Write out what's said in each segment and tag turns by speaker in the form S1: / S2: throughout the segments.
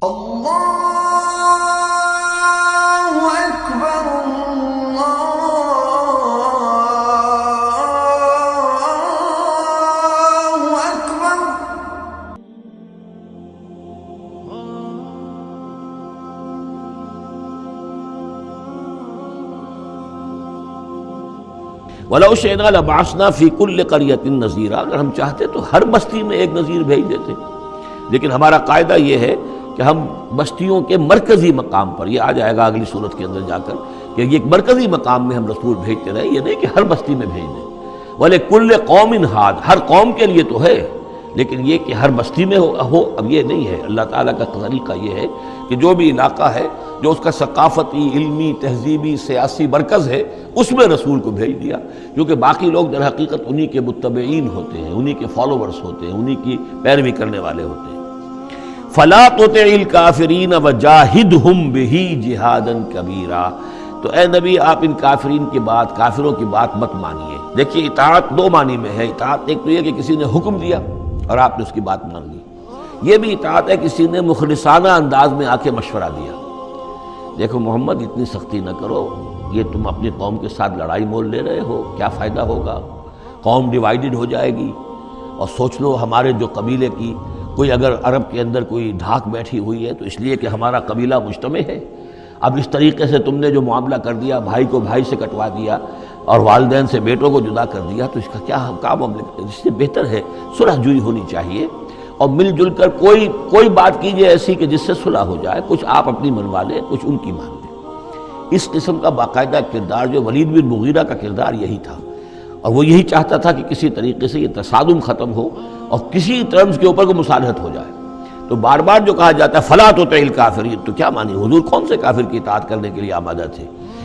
S1: اللہ اکبر اللہ اکبر۔
S2: وَلَوْ شِئْنَا لَبَعَثْنَا فِي كُلِّ قَرْيَةٍ نَذِيرًا، اگر ہم چاہتے تو ہر بستی میں ایک نذیر بھیج دیتے، لیکن ہمارا قاعدہ یہ ہے کہ ہم بستیوں کے مرکزی مقام پر، یہ آ جائے گا اگلی صورت کے اندر جا کر، کہ یہ ایک مرکزی مقام میں ہم رسول بھیجتے رہے، یہ نہیں کہ ہر بستی میں بھیج دیں۔ وَلِكُلِّ قَوْمٍ ہَادٍ، ہر قوم کے لیے تو ہے، لیکن یہ کہ ہر بستی میں ہو اب یہ نہیں ہے۔ اللہ تعالیٰ کا طریقہ یہ ہے کہ جو بھی علاقہ ہے، جو اس کا ثقافتی، علمی، تہذیبی، سیاسی مرکز ہے، اس میں رسول کو بھیج دیا، کیونکہ باقی لوگ در حقیقت انہی کے متبعین ہوتے ہیں، انہی کے فالوورز ہوتے ہیں، انہی کی پیروی کرنے والے ہوتے ہیں۔ فَلَا تُطِعِ الْكَافِرِينَ وَجَاهِدْهُمْ بِهِ جِهَادًا كَبِيرًا، تو اے نبی آپ ان کافرین کی بات، کافروں کی بات مت مانیے۔ دیکھیے اطاعت دو معنی میں ہے، اطاعت ایک تو یہ کہ کسی نے حکم دیا اور آپ نے اس کی بات مان لی، یہ بھی اطاعت ہے کسی نے مخلصانہ انداز میں آ کے مشورہ دیا، دیکھو محمد اتنی سختی نہ کرو، یہ تم اپنی قوم کے ساتھ لڑائی مول لے رہے ہو، کیا فائدہ ہوگا، قوم ڈیوائیڈڈ ہو جائے گی، اور سوچ لو ہمارے جو قبیلے کی کوئی اگر عرب کے اندر کوئی دھاک بیٹھی ہوئی ہے تو اس لیے کہ ہمارا قبیلہ مجتمع ہے، اب اس طریقے سے تم نے جو معاملہ کر دیا، بھائی کو بھائی سے کٹوا دیا اور والدین سے بیٹوں کو جدا کر دیا، تو اس کا کیا معاملہ، اس سے بہتر ہے صلح جوئی ہونی چاہیے، اور مل جل کر کوئی بات کیجئے ایسی کہ جس سے صلح ہو جائے، کچھ آپ اپنی منوا لیں، کچھ ان کی مان لیں۔ اس قسم کا باقاعدہ کردار جو ولید بن مغیرہ کا کردار یہی تھا، اور وہ یہی چاہتا تھا کہ کسی طریقے سے یہ تصادم ختم ہو اور کسی ٹرمز کے اوپر کو مصالحت ہو جائے۔ تو بار بار جو کہا جاتا ہے فَلَا تُطِعِ الْكَافِرِينَ، تو کیا مانی، حضور کون سے کافر کی اطاعت کرنے کے لیے آمادہ تھے؟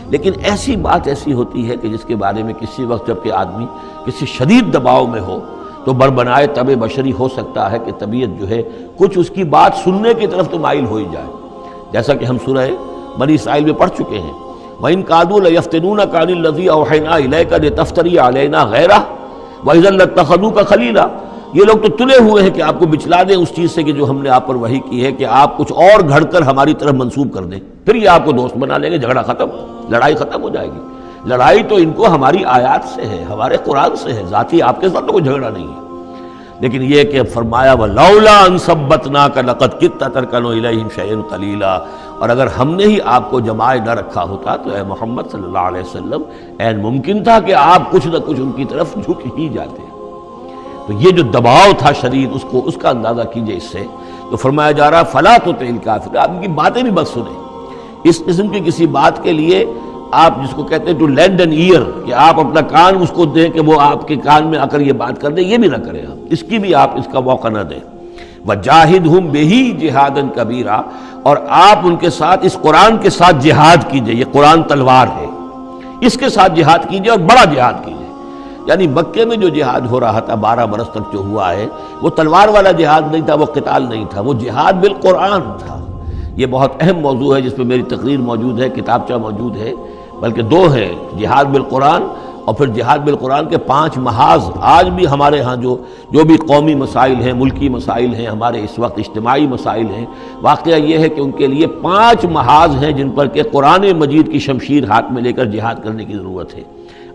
S2: لیکن ایسی بات ایسی ہوتی ہے کہ جس کے بارے میں کسی وقت جب کہ آدمی کسی شدید دباؤ میں ہو تو بربنائے طبع بشری ہو سکتا ہے کہ طبیعت جو ہے کچھ اس کی بات سننے کی طرف تو مائل ہو ہی جائے، جیسا کہ ہم سورہ بنی اسرائیل میں پڑھ چکے ہیں، وَإِن كَادُوا لَيَفْتِنُونَكَ عَنِ الَّذِي أَوْحَيْنَا إِلَيْكَ لِتَفْتَرِيَ عَلَيْنَا غَيْرَهُ وَإِذًا لَاتَّخَذُوكَ خَلِيلًا، یہ لوگ تو تلے ہوئے ہیں کہ آپ کو بچلا دیں اس چیز سے کہ جو ہم نے آپ پر وحی کی ہے، کہ آپ کچھ اور گھڑ کر ہماری طرف منسوب کر دیں، پھر یہ آپ کو دوست بنا لیں گے، جھگڑا ختم، لڑائی ختم ہو جائے گی۔ لڑائی تو ان کو ہماری آیات سے ہے، ہمارے قرآن سے ہے، ذاتی آپ کے ساتھ تو کوئی جھگڑا نہیں ہے۔ لیکن یہ کہ فرمایا وَلَوْلَا أَن ثَبَّتْنَاكَ لَقَدْ كِدتَّ تَرْكَنُ إِلَيْهِمْ شَيْئًا قَلِيلًا، اور اگر ہم نے ہی آپ کو جمائے نہ رکھا ہوتا تو اے محمد صلی اللہ علیہ وسلم عین ممکن تھا کہ آپ کچھ نہ کچھ ان کی طرف جھک ہی جاتے۔ تو یہ جو دباؤ تھا شدید، اس کا اندازہ کیجئے اس سے، تو فرمایا جا رہا فَلَا تُطِعِ الْكَافِرِينَ، آپ ان کی باتیں بھی مت سنیں، اس قسم کی کسی بات کے لیے آپ جس کو کہتے ہیں ٹو لینڈ این ایئر، کہ آپ اپنا کان اس کو دیں کہ وہ آپ کے کان میں آ کر یہ بات کر دیں، یہ بھی نہ کریں آپ، اس کی بھی آپ اس کا موقع نہ دیں۔ وَجَاهِدْهُمْ بِهِ جِهَادًا كَبِيرًا، اور آپ ان کے ساتھ اس قرآن کے ساتھ جہاد کیجئے، یہ قرآن تلوار ہے، اس کے ساتھ جہاد کیجئے اور بڑا جہاد کیجئے۔ یعنی مکے میں جو جہاد ہو رہا تھا 12 برس تک جو ہوا ہے، وہ تلوار والا جہاد نہیں تھا، وہ قتال نہیں تھا، وہ جہاد بالقرآن تھا۔ یہ بہت اہم موضوع ہے جس پہ میری تقریر موجود ہے، کتابچہ موجود ہے، بلکہ 2 ہے، جہاد بالقرآن اور پھر جہاد بالقرآن کے 5 محاذ۔ آج بھی ہمارے ہاں جو بھی قومی مسائل ہیں، ملکی مسائل ہیں، ہمارے اس وقت اجتماعی مسائل ہیں، واقعہ یہ ہے کہ ان کے لیے 5 محاذ ہیں جن پر کہ قرآن مجید کی شمشیر ہاتھ میں لے کر جہاد کرنے کی ضرورت ہے۔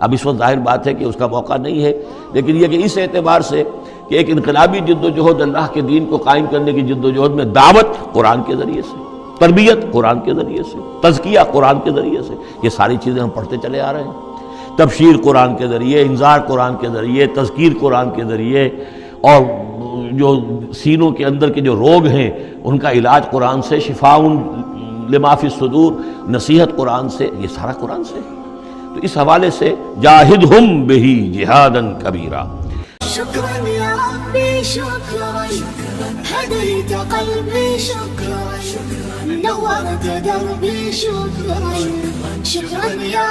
S2: اب اس وقت ظاہر بات ہے کہ اس کا موقع نہیں ہے، لیکن یہ کہ اس اعتبار سے کہ ایک انقلابی جد و جہد، اللہ کے دین کو قائم کرنے کی جد و جہد میں دعوت قرآن کے ذریعے سے، تربیت قرآن کے ذریعے سے، تزکیہ قرآن کے ذریعے سے، یہ ساری چیزیں ہم پڑھتے چلے آ رہے ہیں۔ تبشیر قرآن کے ذریعے، انذار قرآن کے ذریعے، تذکیر قرآن کے ذریعے، اور جو سینوں کے اندر کے جو روگ ہیں ان کا علاج قرآن سے، شفاء لما فی الصدور، نصیحت قرآن سے، یہ سارا قرآن سے ہے۔ تو اس حوالے سے جاہدہم بہ جہادا کبیرا۔
S3: شکرا یا ربی شکرا، ہدیت قلبی شکرا، نورت دربی شکرا، شکرا یا